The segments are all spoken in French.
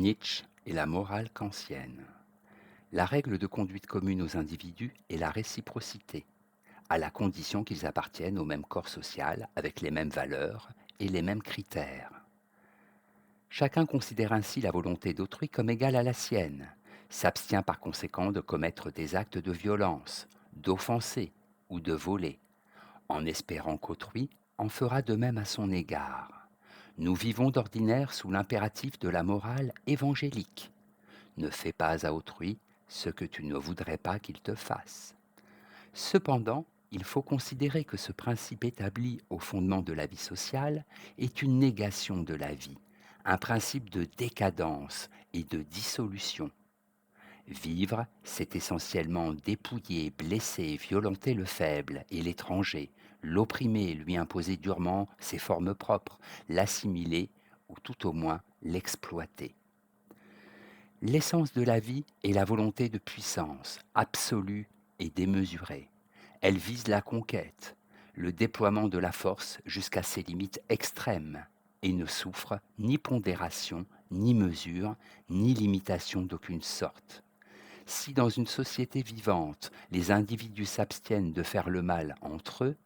Nietzsche et la morale kantienne. La règle de conduite commune aux individus est la réciprocité, à la condition qu'ils appartiennent au même corps social avec les mêmes valeurs et les mêmes critères. Chacun considère ainsi la volonté d'autrui comme égale à la sienne, s'abstient par conséquent de commettre des actes de violence, d'offenser ou de voler, en espérant qu'autrui en fera de même à son égard. Nous vivons d'ordinaire sous l'impératif de la morale évangélique. Ne fais pas à autrui ce que tu ne voudrais pas qu'il te fasse. Cependant, il faut considérer que ce principe établi au fondement de la vie sociale est une négation de la vie, un principe de décadence et de dissolution. Vivre, c'est essentiellement dépouiller, blesser, violenter le faible et l'étranger, l'opprimer, lui imposer durement ses formes propres, l'assimiler ou tout au moins l'exploiter. L'essence de la vie est la volonté de puissance, absolue et démesurée. Elle vise la conquête, le déploiement de la force jusqu'à ses limites extrêmes, et ne souffre ni pondération, ni mesure, ni limitation d'aucune sorte. Si dans une société vivante, les individus s'abstiennent de faire le mal entre eux,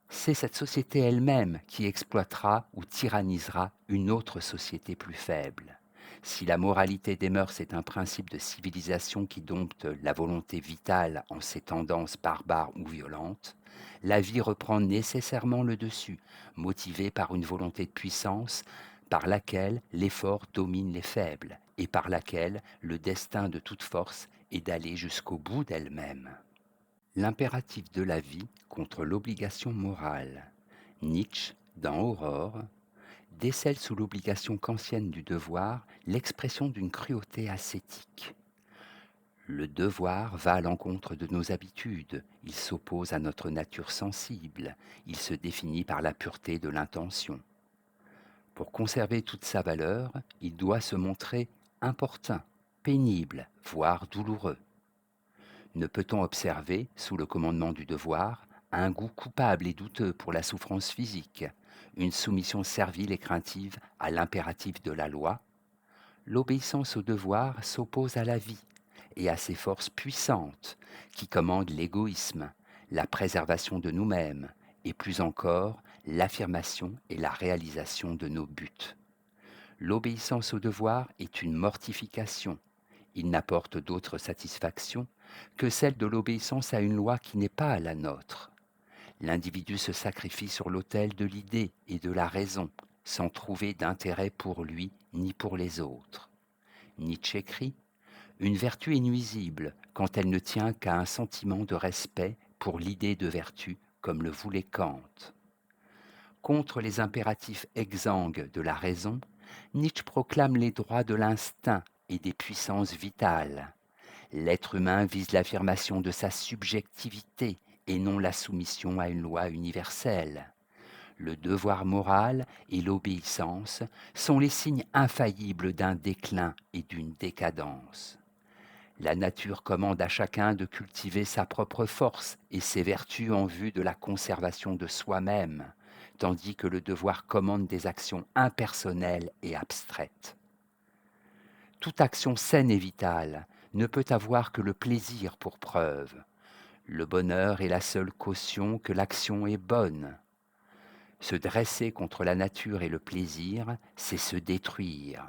c'est cette société elle-même qui exploitera ou tyrannisera une autre société plus faible. Si la moralité des mœurs est un principe de civilisation qui dompte la volonté vitale en ses tendances barbares ou violentes, la vie reprend nécessairement le dessus, motivée par une volonté de puissance par laquelle l'effort domine les faibles et par laquelle le destin de toute force est d'aller jusqu'au bout d'elle-même. L'impératif de la vie contre l'obligation morale. Nietzsche, dans Aurore, décèle sous l'obligation kantienne du devoir l'expression d'une cruauté ascétique. Le devoir va à l'encontre de nos habitudes, il s'oppose à notre nature sensible, il se définit par la pureté de l'intention. Pour conserver toute sa valeur, il doit se montrer importun, pénible, voire douloureux. Ne peut-on observer, sous le commandement du devoir, un goût coupable et douteux pour la souffrance physique, une soumission servile et craintive à l'impératif de la loi? L'obéissance au devoir s'oppose à la vie et à ces forces puissantes qui commandent l'égoïsme, la préservation de nous-mêmes et plus encore l'affirmation et la réalisation de nos buts. L'obéissance au devoir est une mortification. Il n'apporte d'autre satisfaction que celle de l'obéissance à une loi qui n'est pas la nôtre. L'individu se sacrifie sur l'autel de l'idée et de la raison, sans trouver d'intérêt pour lui ni pour les autres. Nietzsche écrit : une vertu est nuisible quand elle ne tient qu'à un sentiment de respect pour l'idée de vertu, comme le voulait Kant. Contre les impératifs exsangues de la raison, Nietzsche proclame les droits de l'instinct et des puissances vitales. L'être humain vise l'affirmation de sa subjectivité et non la soumission à une loi universelle. Le devoir moral et l'obéissance sont les signes infaillibles d'un déclin et d'une décadence. La nature commande à chacun de cultiver sa propre force et ses vertus en vue de la conservation de soi-même, tandis que le devoir commande des actions impersonnelles et abstraites. Toute action saine et vitale ne peut avoir que le plaisir pour preuve. Le bonheur est la seule caution que l'action est bonne. Se dresser contre la nature et le plaisir, c'est se détruire.